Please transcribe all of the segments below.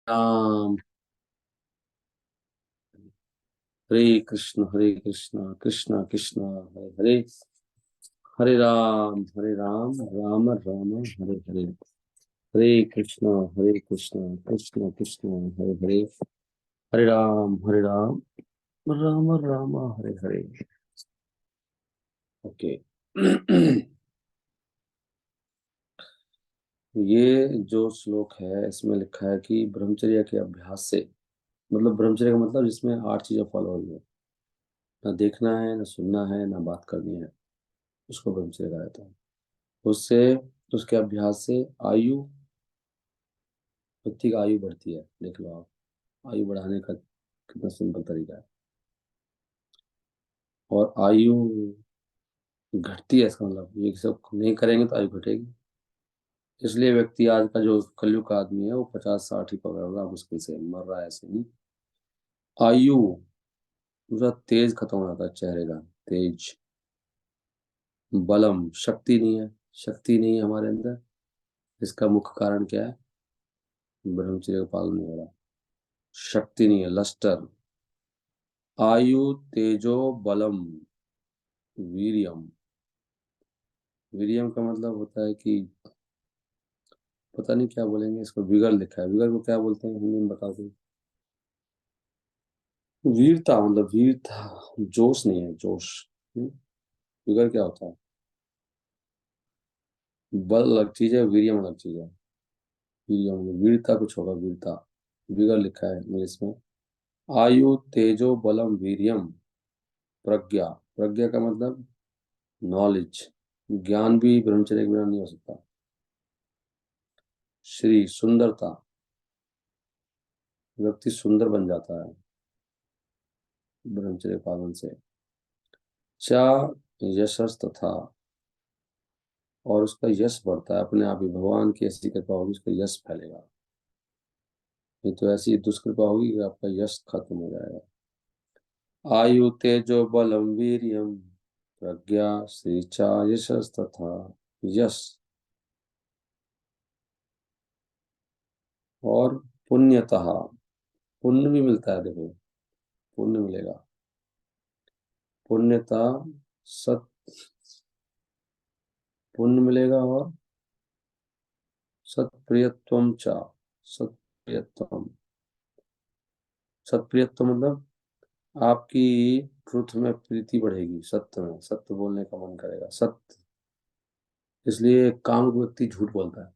राम। हरे कृष्ण कृष्ण कृष्ण हरे हरे, हरे राम राम राम हरे हरे। हरे कृष्ण कृष्ण कृष्ण हरे हरे, हरे राम राम राम हरे हरे। Okay. ये जो श्लोक है इसमें लिखा है कि ब्रह्मचर्य के अभ्यास से, मतलब ब्रह्मचर्य का मतलब जिसमें 8 चीजें फॉलो हो रही है, ना देखना है, ना सुनना है, ना बात करनी है, उसको ब्रह्मचर्य कहा जाता है। उससे, उसके अभ्यास से आयु, व्यक्ति की आयु बढ़ती है। देख लो आप, आयु बढ़ाने का कितना सिंपल तरीका है। और आयु घटती है, इसका मतलब ये सब नहीं करेंगे तो आयु घटेगी। इसलिए व्यक्ति आज का जो कलयुग का आदमी है वो 50-60 ही पकड़ रहा है, मुश्किल से मर रहा है, ऐसे नहीं। आयु पूरा तेज खत्म हो जाता है, चेहरे का तेज। बलम, शक्ति नहीं है, शक्ति नहीं है हमारे अंदर। इसका मुख्य कारण क्या है? ब्रह्मचर्य का पालन नहीं हो रहा, शक्ति नहीं है, लस्टर। आयु तेजो बलम वीरियम। वीरियम का मतलब होता है कि पता नहीं क्या बोलेंगे इसको, विगर लिखा है, विगर को क्या बोलते हैं हिंदी में बता दो। वीरता, मतलब वीरता, जोश नहीं है, जोश। विगर क्या होता है? बल अलग चीज है, वीरियम अलग चीज है। वीरियम वीरता कुछ होगा, वीरता। विगर लिखा है इंग्लिश में। आयु तेजो बलम वीरियम प्रज्ञा। प्रज्ञा का मतलब नॉलेज, ज्ञान भी ब्रह्मचर्य के बिना नहीं हो सकता। श्री, सुंदरता, व्यक्ति सुंदर बन जाता है ब्रह्मचर्य पालन से। चा यशस तथा, और उसका यश बढ़ता है अपने आप ही, भगवान की ऐसी कृपा होगी उसका यश फैलेगा। नहीं तो ऐसी दुष्कृपा होगी कि आपका यश खत्म हो जाएगा। आयु तेजो बलम वीर्यम प्रज्ञा श्री चा यशस तथा यश। और पुण्यतः, पुण्य भी मिलता है, देखो पुण्य मिलेगा। पुण्यता सत, पुण्य मिलेगा। और सत्प्रियत्वम चा, सत्प्रियत्वम, सत्प्रियत्व मतलब आपकी ट्रुथ में प्रीति बढ़ेगी, सत्य में, सत्य बोलने का मन करेगा, सत्य। इसलिए कामुक व्यक्ति झूठ बोलता है,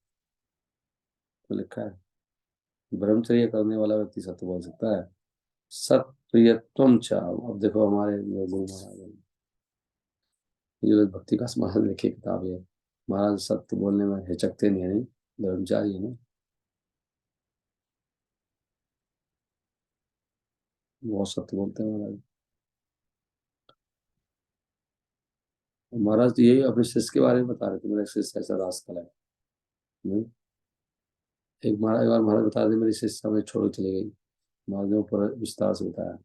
तो लिखा है ब्रह्मचर्य करने वाला व्यक्ति सत्य बोल सकता है। सत्प्रियत्वम चा। अब देखो हमारे जो गुरु महाराज हैं, ये लोग भक्ति का समाधान लिखी किताब है। महाराज सत्य बोलने में हिचकते नहीं है, नहीं ब्रह्मचारी है ना, बहुत सत्य बोलते हैं महाराज। महाराज तो यही अपने शिष्य के बारे में बता रहे थे, मेरा शिष्य ऐसा रास्कल है। हम्म। एक बार महाराज बता रहे थे, मेरी शिष्य मुझे छोड़ के चली गई। महाराज ने ऊपर विस्तार से बताया,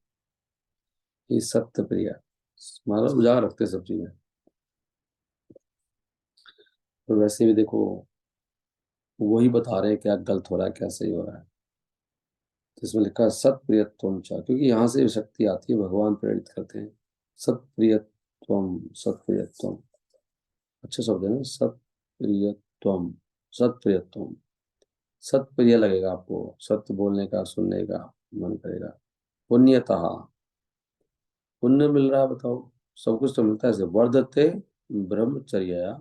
ये सत्य प्रिया। महाराज उजागर रखते सब चीजें। तो वैसे भी देखो, वही बता रहे हैं क्या गलत हो रहा है क्या सही हो रहा है। तो इसमें लिखा है सत्प्रियत्वम चा, क्योंकि यहाँ से शक्ति आती है, भगवान प्रेरित करते हैं। सत्प्रियत्वम, सत्प्रियत्वम, अच्छा शब्द है ना, सत्प्रियत्वम, सत्प्रियत्वम। सत्प्रिय लगेगा आपको, सत्य बोलने का, सुनने का मन करेगा। पुण्यतः, पुण्य मिल रहा है, बताओ। सब कुछ तो मिलता है इसे, वर्धते ब्रह्मचर्या,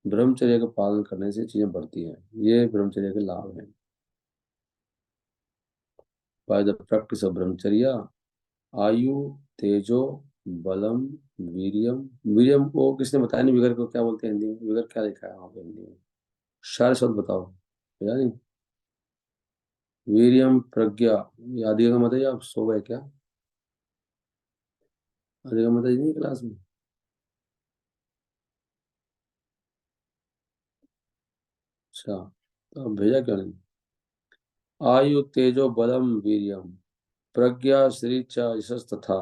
ब्रह्मचर्य का पालन करने से चीजें बढ़ती हैं। ये ब्रह्मचर्य के लाभ हैं। By the practice of brahmacharya आयु तेजो बलम वीरियम। वीरियम को किसने बताया? नहीं, विगर को क्या बोलते हैं हिंदी में? विगर क्या लिखा है वहां पे हिंदी में? सारे शब्द बताओ, या नहीं? वीरियम प्रज्ञा, ये आदि का मतलब, आप सो गए क्या? आदि का मतलब नहीं क्लास में? अच्छा, तो अब भेजा क्यों नहीं? आयु तेजो बलम वीरियम प्रज्ञा श्री च यशस तथा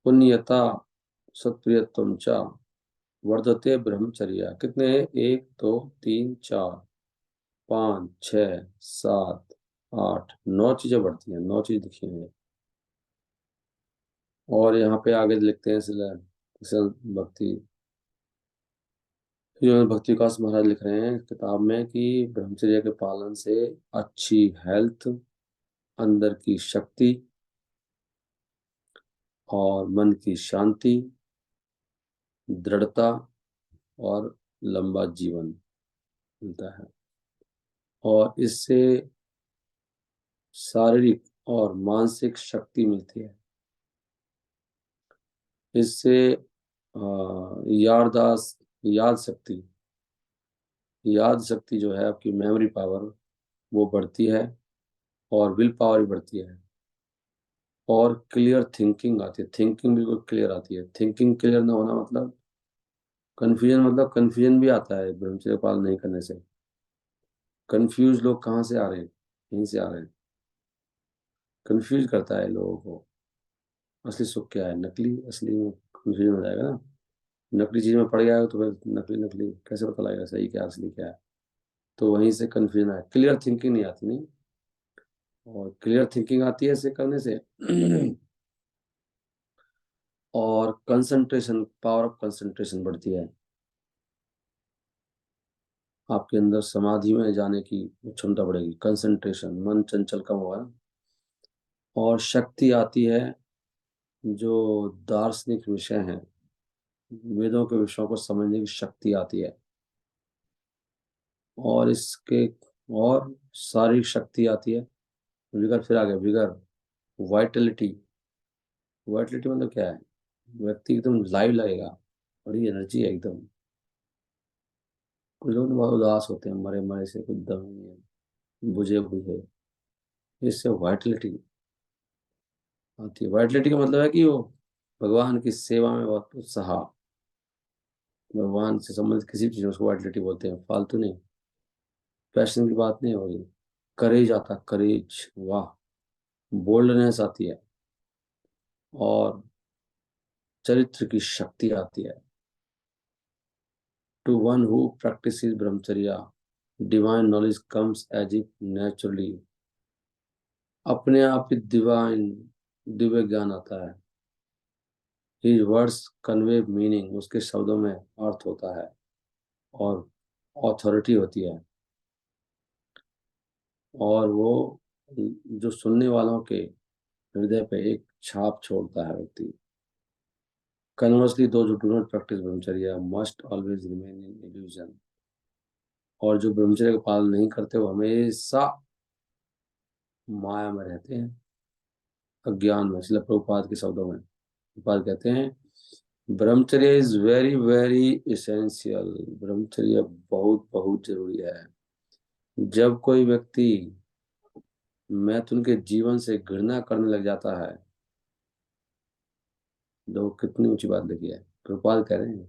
पुण्यता सत्प्रियत्वम च वर्धते ब्रह्मचर्या। कितने हैं? 1 2 3 4, 5, 6, 7, 8, 9 चीजें बढ़ती हैं, 9 चीज लिखी हुई है। और यहाँ पे आगे लिखते हैं भक्ति, जो भक्ति विकास महाराज लिख रहे हैं किताब में कि ब्रह्मचर्य के पालन से अच्छी हेल्थ, अंदर की शक्ति और मन की शांति, दृढ़ता और लंबा जीवन मिलता है। और इससे शारीरिक और मानसिक शक्ति मिलती है। इससे याददाश्त, याद शक्ति जो है आपकी मेमोरी पावर वो बढ़ती है और विल पावर भी बढ़ती है। और क्लियर थिंकिंग आती है, थिंकिंग बिल्कुल क्लियर आती है। थिंकिंग क्लियर ना होना मतलब कंफ्यूजन, मतलब कंफ्यूजन भी आता है ब्रह्मचर्य पालन नहीं करने से। कंफ्यूज लोग कहाँ से आ रहे हैं? यहीं से आ रहे हैं। कंफ्यूज करता है लोगों को असली सुख क्या है, नकली असली में कंफ्यूजन हो जाएगा ना। नकली चीज में पड़ गया हो तो फिर नकली नकली कैसे पता लगेगा सही क्या असली क्या है? तो वहीं से कंफ्यूजन है, क्लियर थिंकिंग नहीं आती नहीं। और क्लियर थिंकिंग आती है ऐसे करने से और कंसंट्रेशन, पावर ऑफ कंसंट्रेशन बढ़ती है। आपके अंदर समाधि में जाने की क्षमता बढ़ेगी, कंसंट्रेशन, मन चंचल कम होगा। और शक्ति आती है, जो दार्शनिक विषय हैं, वेदों के विषयों को समझने की शक्ति आती है। और इसके और शारीरिक शक्ति आती है, विगर, फिर आगे विगर, वाइटलिटी। वाइटलिटी मतलब क्या है? व्यक्ति एकदम लाइव लगेगा, बड़ी एनर्जी है एकदम। कुछ लोग तो बहुत उदास होते हैं, मरे मरे से कुछ दम ही नहीं है, बुझे बुझे। इससे वाइटलिटी आती है। वाइटलिटी का मतलब है कि वो भगवान की सेवा में बहुत उत्साह, भगवान से संबंधित किसी भी चीज में उसको वाइटलिटी बोलते हैं, फालतू नहीं। पैशन की बात नहीं हो रही। करेज आता, करेज, वाह, बोल्डनेस आती है। और चरित्र की शक्ति आती है। To one who practice brahmacharya, divine knowledge comes as if naturally. अपने आप ही डिवाइन, दिव्य ज्ञान आता है। हिज वर्ड्स कन्वे मीनिंग, उसके शब्दों में अर्थ होता है और ऑथोरिटी होती है। और वो जो सुनने वालों के हृदय पे एक छाप छोड़ता है व्यक्ति। कन्वर्सली दो जो डू नॉट प्रैक्टिस ब्रह्मचर्य must always remain in illusion. और जो ब्रह्मचर्य का पालन नहीं करते वो हमेशा माया में रहते हैं, अज्ञान में। इसलिए प्रभुपाद के शब्दों में प्रभुपाद कहते हैं ब्रह्मचर्य इज वेरी वेरी इसेंशियल। ब्रह्मचर्य बहुत बहुत जरूरी है। जब कोई व्यक्ति मैथुन के जीवन से घृणा करने लग जाता है, तो कितनी ऊंची बात लिखी है, प्रभुपाद कह रहे हैं।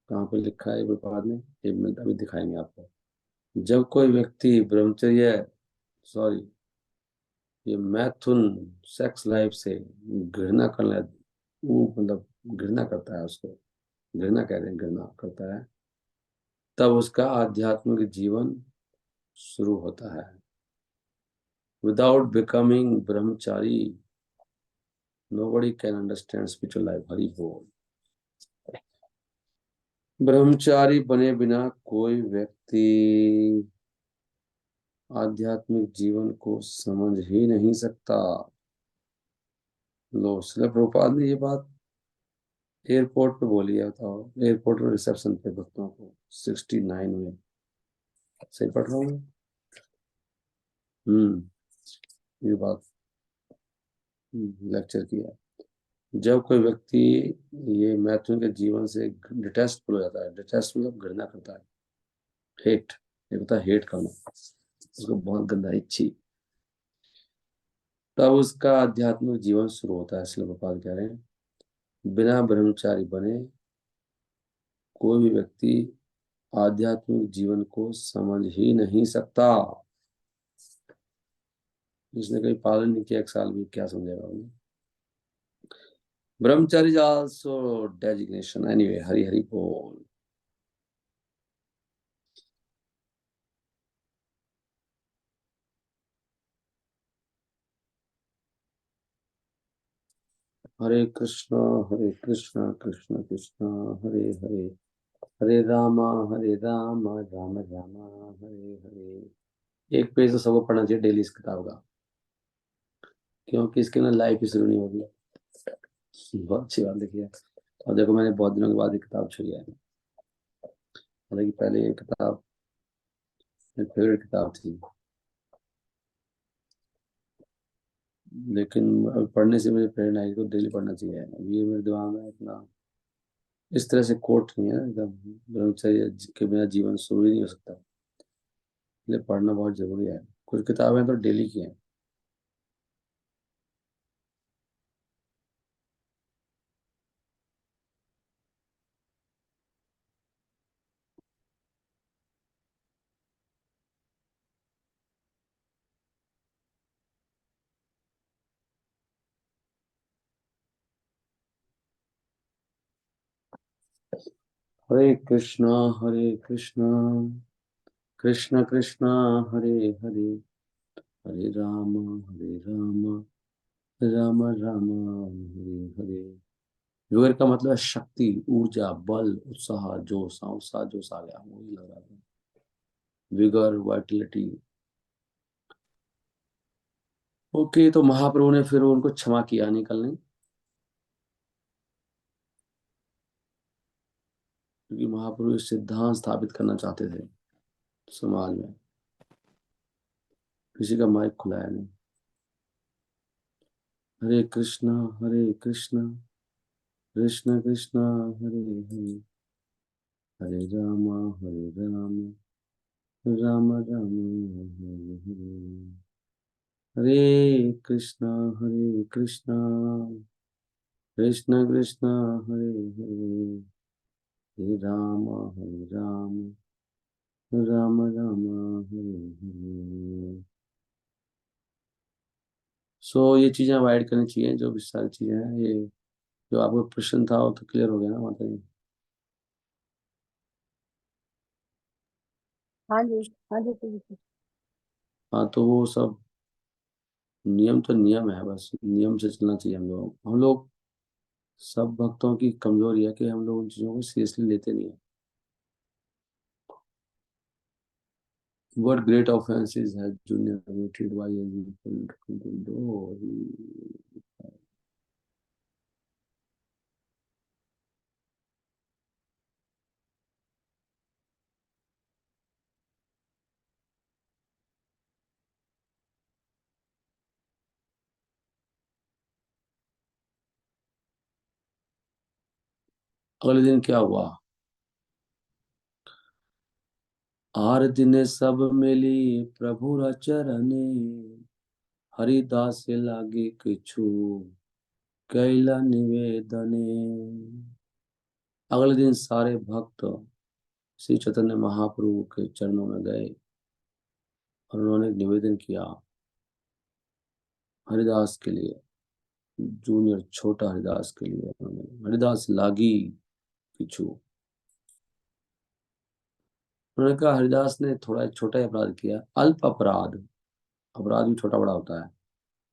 कहाँ पे लिखा है प्रभुपाद ने? एक मिनट अभी दिखाएंगे आपको। जब कोई व्यक्ति ब्रह्मचर्य, सॉरी, ये मैथुन सेक्स लाइफ से घृणा करने, वो मतलब घृणा करता है उसको, घृणा कह रहे हैं, घृणा करता है, तब उसका आध्यात्मिक जीवन शुरू होता है। Without becoming Brahmachari nobody can understand spiritual life। Hari बोल। ब्रह्मचारी बने बिना कोई व्यक्ति आध्यात्मिक जीवन को समझ ही नहीं सकता। लो, श्रील प्रभुपाद ने ये बात एयरपोर्ट पे बोली है, बताओ, एयरपोर्ट में रिसेप्शन पे भक्तों को 69 में। सही पढ़ रहा हूँ मैं? ये बात लेक्चर किया। जब कोई व्यक्ति ये मैथुन के जीवन से डिटेस्टफुल हो जाता है, डिटेस्ट मतलब घृणा करता है, हेट, ये होता है हेट करना, उसको बहुत गंदा इच्छी, तब उसका आध्यात्मिक जीवन शुरू होता है। इसलिए गोपाल कह रहे हैं बिना ब्रह्मचारी बने कोई भी व्यक्ति आध्यात्मिक जीवन को समझ ही नहीं सकता। जिसने कभी पालन नहीं किया 1 साल भी, क्या समझेगा उन्हें? ब्रह्मचारी also designation anyway. Hari Hari बोल। कृष्ण हरे कृष्ण कृष्ण कृष्ण हरे हरे, हरे राम राम राम राम हरे हरे। एक पेज तो सबको पढ़ना चाहिए डेली इस किताब का, क्योंकि इसके ना लाइफ ही शुरू नहीं होगी। बहुत अच्छी बात लिखी है। और देखो मैंने बहुत दिनों के बाद ये किताब छुई है। हालांकि पहले ये किताब मेरी फेवरेट किताब थी, लेकिन अब पढ़ने से मुझे प्रेरणा आई, तो डेली पढ़ना चाहिए। अब ये मेरे दिमाग में इतना इस तरह से कोट नहीं है एकदम, ब्रह्मचर्य के बिना जीवन शुरू ही नहीं हो सकता, इसलिए पढ़ना बहुत जरूरी है। कुछ किताबें तो डेली की हैं। हरे कृष्णा कृष्णा कृष्ण हरे हरे, हरे राम राम राम हरे हरे। विगर का मतलब है शक्ति, ऊर्जा, बल, उत्साह, जोश। हाँ, उत्साह जोश आ गया, वही लग रहा था। Vigour, Vitality. ओके, तो महाप्रभु ने फिर उनको क्षमा किया नहीं कल, नहीं? क्योंकि महाप्रभु ये सिद्धांत स्थापित करना चाहते थे समाज में। किसी का माइक खुलाया नहीं। हरे कृष्णा कृष्ण कृष्ण हरे हरे, हरे राम राम राम हरे हरे। हरे कृष्णा कृष्ण कृष्ण हरे हरे, हरे राम राम राम हरे हरे। सो ये चीजें अवॉइड करनी चाहिए, जो भी सारी चीजें हैं ये। जो आपको प्रश्न था वो तो क्लियर हो गया ना माता जी? हाँ जी, हाँ जी, ठीक है। हाँ, तो वो सब नियम तो नियम है, बस नियम से चलना चाहिए। हम लोग सब भक्तों की कमजोरी है कि हम लोग उन चीजों को सीरियसली लेते नहीं है। What great offenses has Junior committed? Why has he committed? Oh, अगले दिन क्या हुआ? आर दिन सब मिली प्रभु चरणे, हरिदास लागे किछु कैला निवेदने। अगले दिन सारे भक्त श्री चैतन्य महाप्रभु के चरणों में गए और उन्होंने एक निवेदन किया हरिदास के लिए। जूनियर छोटा हरिदास के लिए उन्होंने हरिदास लागी किछु। उन्होंने कहा हरिदास ने थोड़ा एक छोटा ही अपराध किया, अल्प अपराध। अपराध भी छोटा बड़ा होता है।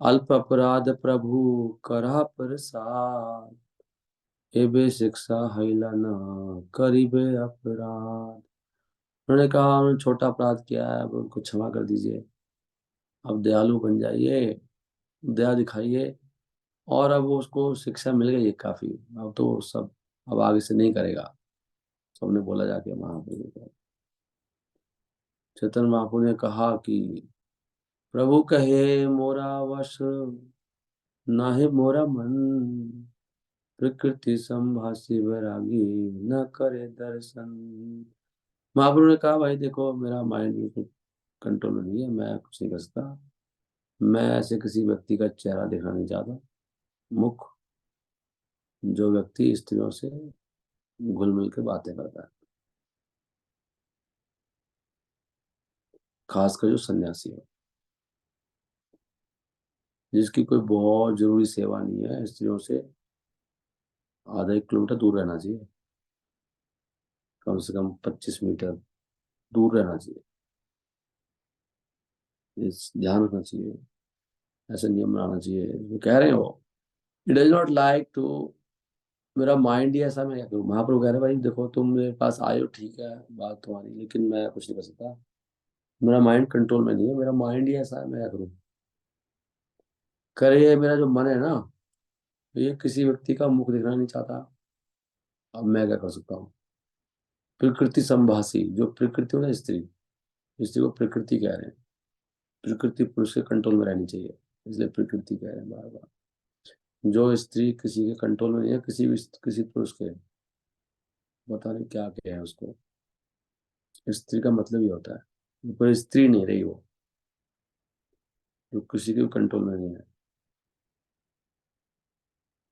अल्प अपराध प्रभु करा प्रसाद, एबे शिक्षा हैला न करिबे अपराध। उन्होंने कहा उन्होंने छोटा अपराध किया है, अब उनको क्षमा कर दीजिए। अब दयालु बन जाइए, दया दिखाइए। और अब वो उसको शिक्षा मिल गई है काफी। अब तो सब अब आगे से नहीं करेगा, सबने बोला जाके महाप्रभु को। चैतन्य महाप्रभु ने कहा कि प्रभु कहे मोरा वश नाहे मोरा मन, प्रकृति संभाषी वैरागी न करे दर्शन। महाप्रभु ने कहा भाई देखो मेरा माइंड बिल्कुल कंट्रोल में नहीं है, मैं कुछ नहीं कर सकता। मैं ऐसे किसी व्यक्ति का चेहरा देखना नहीं चाहता, मुख, जो व्यक्ति स्त्रियों से घुल मिल के बातें करता है, खासकर जो सन्यासी है, जिसकी कोई बहुत जरूरी सेवा नहीं है। स्त्रियों से आधा 1 किलोमीटर दूर रहना चाहिए, कम से कम 25 मीटर दूर रहना चाहिए। इस ध्यान रखना चाहिए, ऐसे नियम बनाना चाहिए जो कह रहे हैं वो। It does not like to, मेरा माइंड ही ऐसा, मैं क्या करूँ। महाप्रभु कह रहे भाई देखो तुम मेरे पास आए हो, ठीक है बात तुम्हारी, लेकिन मैं कुछ नहीं कर सकता। मेरा माइंड कंट्रोल में नहीं है, मेरा माइंड ही ऐसा है, मैं क्या करूँ। करे ये मेरा जो मन है ना, ये किसी व्यक्ति का मुख दिखना नहीं चाहता। अब मैं क्या कर सकता हूँ। प्रकृति संभाषी, जो प्रकृति हो ना, स्त्री, स्त्री को प्रकृति कह रहे हैं। प्रकृति पुरुष के कंट्रोल में रहनी चाहिए, इसलिए प्रकृति कह रहे हैं बार बार। जो स्त्री किसी के कंट्रोल में नहीं है, किसी पुरुष के, पता नहीं क्या क्या है उसको। स्त्री का मतलब ही होता है, पर स्त्री नहीं रही वो, जो किसी के कंट्रोल में नहीं है,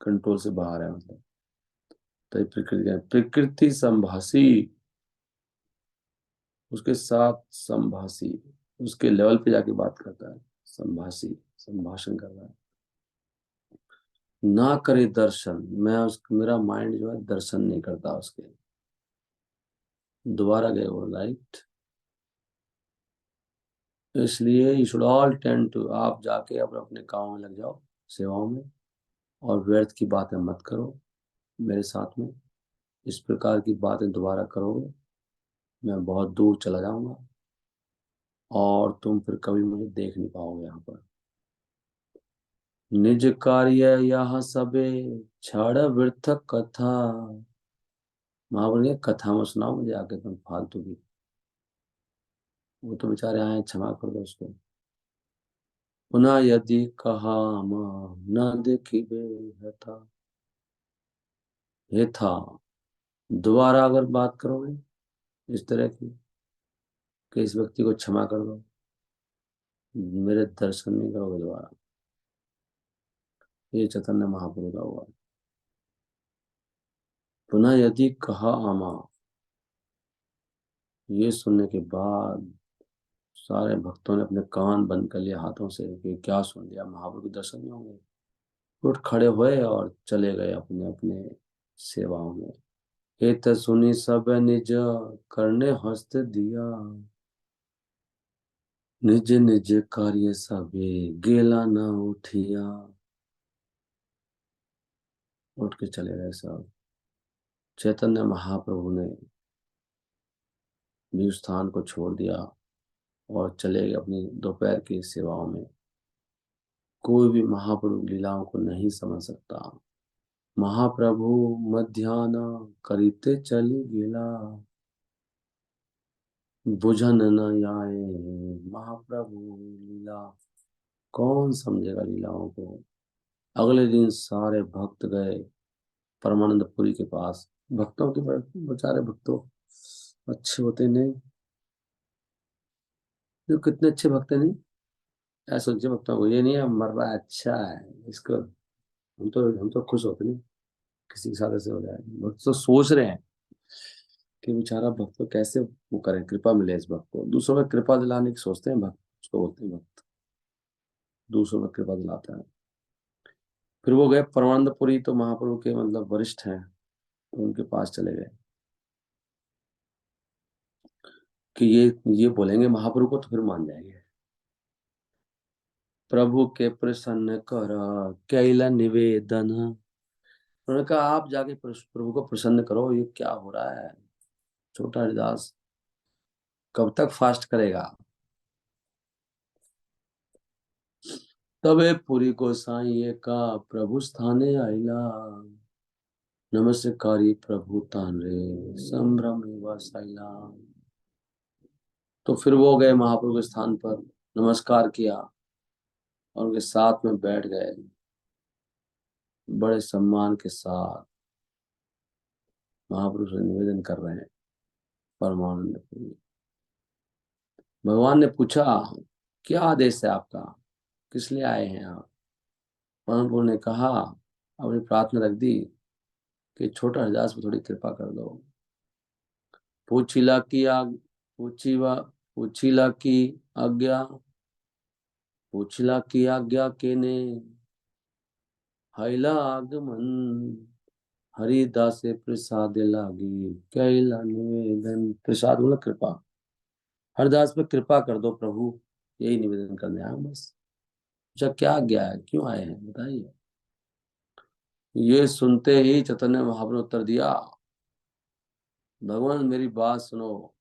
कंट्रोल से बाहर है मतलब। तो ये प्रकृति है, प्रकृति संभाषी, उसके साथ संभाषी, उसके लेवल पे जाके बात करता है। संभाषी, संभाषण कर रहा है। ना करे दर्शन, मैं उस, मेरा माइंड जो है दर्शन नहीं करता उसके। दोबारा गए वो, राइट। इसलिए you should all tend to, आप जाके अपने अपने काम में लग जाओ, सेवाओं में, और व्यर्थ की बातें मत करो मेरे साथ में। इस प्रकार की बातें दोबारा करोगे, मैं बहुत दूर चला जाऊंगा, और तुम फिर कभी मुझे देख नहीं पाओगे यहाँ पर। निज कार्य यह सबे, छड़ व्यर्थ कथा। महावर ने कथा में सुनाओ मुझे आके तुम फालतू की। वो तो बेचारे आए हैं, क्षमा कर दो उसको। पुनः यदि कहा न देखिबे था, ये था। दोबारा अगर बात करोगे इस तरह की, कि इस व्यक्ति को क्षमा कर दो, मेरे दर्शन नहीं करोगे दोबारा। ये चैतन्य महाप्रभु का हुआ। पुनः यदि कहा आमा, ये सुनने के बाद सारे भक्तों ने अपने कान बंद कर लिया हाथों से कि क्या सुन लिया, महाप्रभु के दर्शन नहीं होंगे। उठ खड़े हुए और चले गए अपने अपने सेवाओं में। हेत सुनी सब निज, करने हस्त दिया। निज निज कार्य सबे, गेला न उठिया। उठ के चले गए सब। चैतन्य महाप्रभु ने भी उस स्थान को छोड़ दिया और चले गए अपनी दोपहर की सेवाओं में। कोई भी महाप्रभु लीलाओं को नहीं समझ सकता। महाप्रभु मध्याह्न करीते चली गिला, बुझन न आए महाप्रभु लीला। कौन समझेगा लीलाओं को। अगले दिन सारे भक्त गए परमानंदपुरी के पास। भक्तों के बेचारे भक्तों अच्छे होते नहीं, जो कितने अच्छे भक्त हैं, नहीं ऐसे अच्छे भक्तों को ये नहीं है मर रहा है, अच्छा है इसको। हम तो खुश होते नहीं किसी के साथ ऐसे हो जाए। भक्त तो सोच रहे हैं कि बेचारा भक्त को कैसे वो करें, कृपा मिले इस भक्त को। दूसरों में कृपा दिलाने की सोचते हैं भक्त, उसको बोलते हैं भक्त, दूसरों में कृपा दिलाता है। फिर वो गए परमानंदपुरी, तो महाप्रभु के मतलब वरिष्ठ हैं, तो उनके पास चले गए कि ये बोलेंगे महाप्रभु को तो फिर मान जाएंगे। प्रभु के प्रसन्न कर कैला निवेदन। उन्होंने कहा आप जाके प्रभु को प्रसन्न करो, ये क्या हो रहा है। छोटा हरिदास कब तक फास्ट करेगा। तबे पुरी गोसाई का प्रभु स्थाने आइला, नमस्कारी प्रभु तान रे संभ्रम वसाइला। तो फिर वो गए महाप्रभु के स्थान पर, नमस्कार किया और उनके साथ में बैठ गए बड़े सम्मान के साथ। महाप्रभु से निवेदन कर रहे हैं परमानंद पुरी। भगवान ने पूछा क्या आदेश है आपका, किस लिए आए हैं आप। परमानंद ने कहा, अपनी प्रार्थना रख दी कि छोटा हरिदास पर थोड़ी कृपा कर दो। पूछिला की आग पूछीवा पूछिला की आज्ञा, पूछिला की आज्ञा के ने हैला आगमन। हरिदास से प्रसाद लागी कैला निवेदन। प्रसाद बोला कृपा, हरिदास पे कृपा कर दो प्रभु, यही निवेदन करने आया हूं बस। अच्छा क्या आज्ञा है, क्यों आए हैं बताइए। ये सुनते ही चैतन्य महाप्रभु ने उत्तर दिया, भगवान मेरी बात सुनो,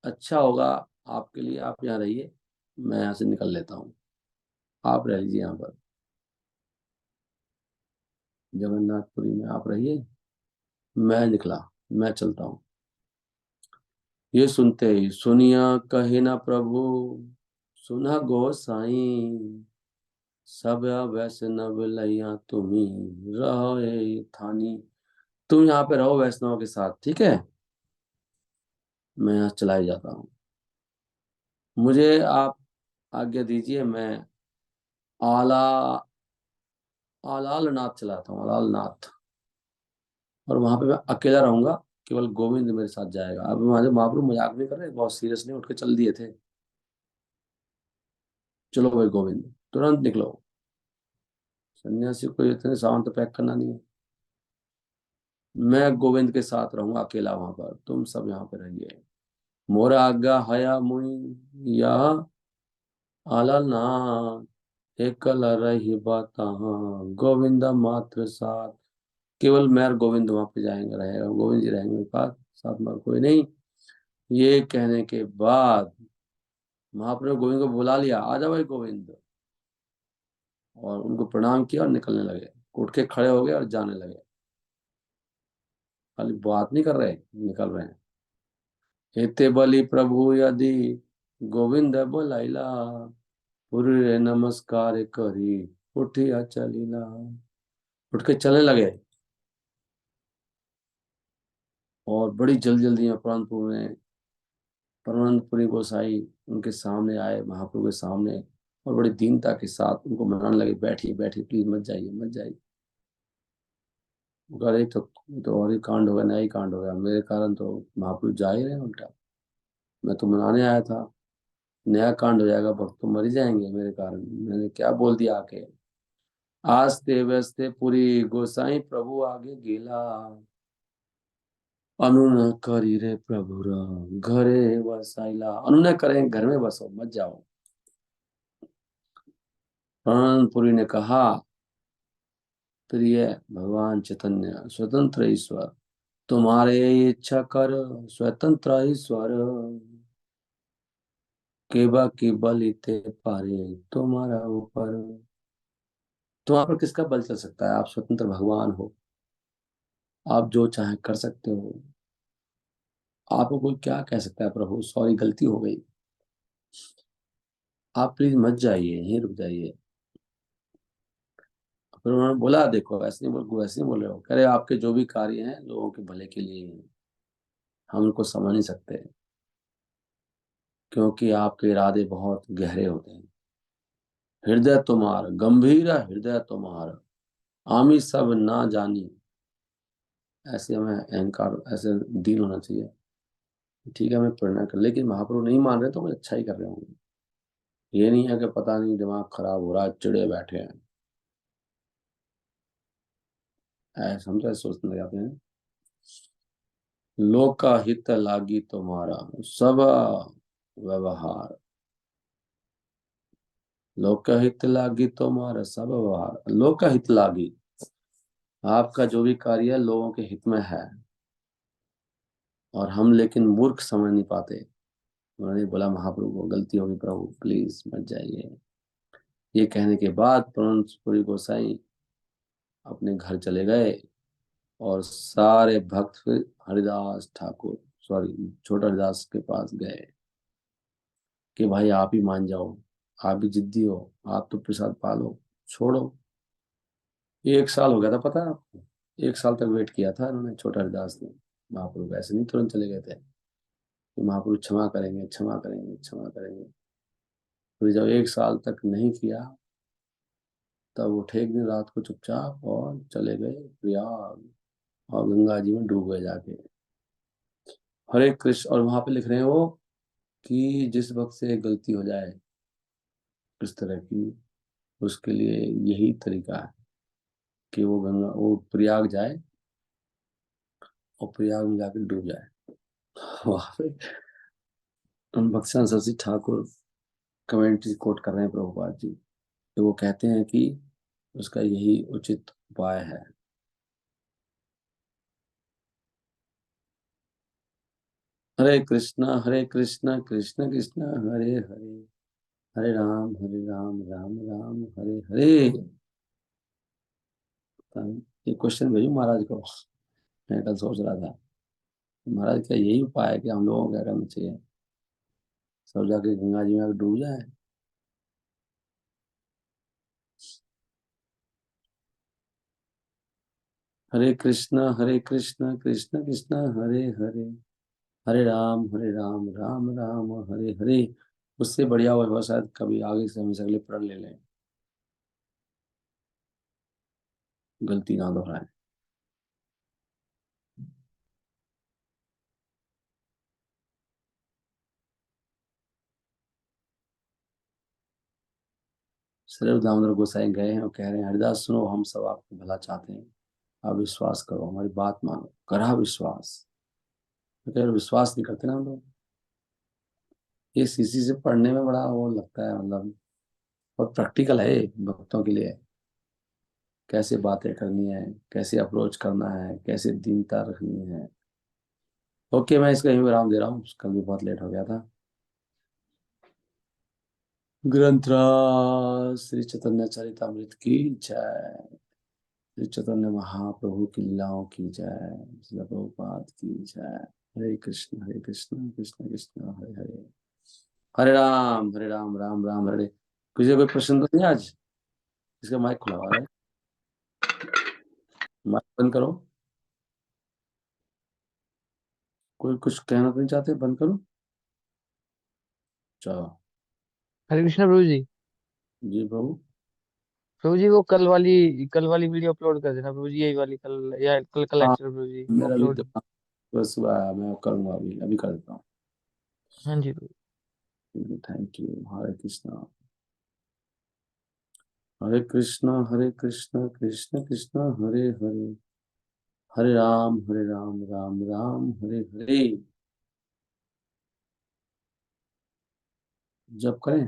अच्छा होगा आपके लिए, आप यहाँ रहिए, मैं यहाँ से निकल लेता हूँ, आप रह लीजिए यहाँ पर, जगन्नाथपुरी में आप रहिए, मैं निकला, मैं चलता हूँ। ये सुनते ही सुनिया कहे ना प्रभु, सुना गोसाई, सब वैष्णव लैया तुम्ही रहो ये थानी। तुम यहाँ पे रहो वैष्णव के साथ, ठीक है, मैं यहाँ चला ही जाता हूँ। मुझे आप आज्ञा दीजिए, मैं आला आलाल नाथ चलाता हूँ, आलाल नाथ, और वहां पे मैं अकेला रहूंगा, केवल गोविंद मेरे साथ जाएगा। अब हमारे महाप्रभु मजाक नहीं कर रहे, बहुत सीरियसली उठ के चल दिए थे। चलो भाई गोविंद, तुरंत निकलो, सन्यासी को इतने सामान तो पैक करना नहीं है, मैं गोविंद के साथ रहूंगा अकेला वहां पर, तुम सब यहाँ पे रहिए। मोरा आज्ञा हया मुनि यह आलालनाथ, एकल रही बात गोविंदा मात्र साथ। केवल मैं और गोविंद वहां पे जाएंगे, रहेगा गोविंद जी रहेंगे मेरे पास, साथ में और कोई नहीं। ये कहने के बाद महाप्रभु गोविंद को बुला लिया, आ जाओ भाई गोविंद, और उनको प्रणाम किया और निकलने लगे। उठ के खड़े हो गए और जाने लगे, खाली बात नहीं कर रहे, निकल रहे हैं। हेते बलि प्रभु यदि गोविंद बोलाइला, पूरे नमस्कार करी उठिया चलीला। उठ के चलने लगे, और बड़ी जल्दी जल्दी में परमानंदपुरी गोसाई उनके सामने आए, महाप्रभु के सामने, और बड़ी दीनता के साथ उनको मनाने लगे, बैठिए बैठिए प्लीज, मत जाइए मत जाइए। वो कह रहे तो और ही कांड हो गया, नया ही कांड हो गया मेरे कारण, तो महाप्रभु जा ही रहे हैं उल्टा, मैं तो मनाने आया था, नया कांड हो जाएगा, भक्त तो मर ही जाएंगे मेरे कारण, मैंने क्या बोल दिया आके। आस्ते वस्ते पूरी गोसाई प्रभु आगे गेला, अनुन करी रे प्रभु रा घरे बसाइला। अनुनय करें, घर में बसो मत जाओ। पुरी ने कहा, प्रिय भगवान चैतन्य स्वतंत्र ईश्वर, तुम्हारे इच्छा कर स्वतंत्र ईश्वर, केबा की बल ते पारे तुम्हारा ऊपर। तुम्हारे पर किसका बल चल सकता है, आप स्वतंत्र भगवान हो, आप जो चाहे कर सकते हो, आपको कोई क्या कह सकता है, प्रभु सॉरी गलती हो गई, आप प्लीज मत जाइए, यहीं रुक जाइए। फिर उन्होंने बोला, देखो वैसे नहीं बोल रहे हो, कह रहे आपके जो भी कार्य हैं लोगों के भले के लिए हैं, हम उनको समझ नहीं सकते, क्योंकि आपके इरादे बहुत गहरे होते हैं। हृदय तुम्हार गंभीर, हृदय तुम्हार आमी सब ना जानी। ऐसे हमें अहंकार, ऐसे डील होना चाहिए। ठीक है, हमें प्रेरणा कर, लेकिन महाप्रभु नहीं मान रहे तो कुछ अच्छा ही कर रहे होंगे। ये नहीं है कि पता नहीं दिमाग खराब हो रहा है, चिड़े बैठे हैं, ऐसा हम तो ऐसे सोचने लग जाते हैं। लोक का हित लागी तुम्हारा सब व्यवहार, लोक का हित लागी तुम्हारा सब व्यवहार, लोक का हित लागी, आपका जो भी कार्य है लोगों के हित में है, और हम लेकिन मूर्ख समझ नहीं पाते। उन्होंने बोला, महाप्रभु को गलती होगी प्रभु, प्लीज मत जाइए। ये कहने के बाद पूरी गोसाई अपने घर चले गए, और सारे भक्त फिर हरिदास ठाकुर, सॉरी छोटा हरिदास के पास गए, कि भाई आप ही मान जाओ, आप भी जिद्दी हो, आप तो प्रसाद पालो, छोड़ो। 1 साल हो गया था, पता है आपको, 1 साल तक वेट किया था इन्होंने, छोटा हरिदास ने। महाप्रभु ऐसे नहीं तुरंत चले गए थे कि महाप्रभु क्षमा करेंगे क्षमा करेंगे क्षमा करेंगे। फिर जब 1 साल तक नहीं किया, तब उठे एक दिन रात को चुपचाप और चले गए प्रयाग, और गंगा जी में डूब गए जाके। हरे कृष्ण, और वहां पे लिख रहे हैं वो, कि जिस वक्त से गलती हो जाए इस तरह की, उसके लिए यही तरीका है कि वो प्रयाग जाए, और प्रयाग में जाकर डूब जाए। वहां पे हम भक्तिसार सरसी ठाकुर कमेंट्री कोट कर रहे हैं प्रभुपाद जी, तो वो कहते हैं कि उसका यही उचित उपाय है। हरे कृष्णा कृष्ण कृष्ण हरे हरे, हरे राम राम राम हरे हरे। ये क्वेश्चन भेजू महाराज को। मैं कल सोच रहा था, महाराज क्या यही उपाय है कि हम लोगों को क्या करना चाहिए? सब जाके गंगा जी में आके डूब जाए। हरे कृष्णा कृष्ण कृष्ण हरे हरे, हरे राम राम राम हरे हरे। उससे बढ़िया हुआ शायद कभी आगे से हम इसे अगले प्रण ले लें, गलती ना दोहराएं। श्री दामोदर गोसाई गए हैं और कह रहे हैं, हरिदास सुनो, हम सब आपको भला चाहते हैं, आप विश्वास करो, हमारी बात मानो, करा विश्वास। तो कह रहे, विश्वास नहीं करते ना हम लोग। ये सीसी से पढ़ने में बड़ा वो लगता है, मतलब और प्रैक्टिकल है भक्तों के लिए। कैसे बातें करनी है, कैसे अप्रोच करना है, कैसे दीनता रखनी है। ओके, मैं इसका यही विराम दे रहा हूँ, कल भी बहुत लेट हो गया था। ग्रंथराज श्री चैतन्य चरितमृत की जय। श्री चैतन्य महाप्रभु की लीलाओं की जय। श्रील प्रभुपाद की जय। हरे कृष्ण कृष्ण कृष्ण हरे हरे, हरे राम राम राम हरे। किसी को कोई प्रश्न तो नहीं आज? इसका माइक खुला हुआ है, माइक बंद करो। कोई कुछ कहना तो नहीं चाहते? बंद करो। चलो। हरे कृष्णा प्रभु जी। जी प्रभु। प्रभु जी वो कल वाली वीडियो अपलोड कर देना प्रभु जी, यही वाली कल या कल का हाँ, लेक्चर प्रभु जी वो मेरा भी अपलोड। दिमाग बस सुबह आया, मैं करूँगा, अभी अभी कर देता हाँ जी प्रभु। हूँ। Thank you. हरे कृष्णा हरे कृष्णा कृष्ण कृष्ण हरे हरे, हरे राम राम राम हरे हरे। जब करें।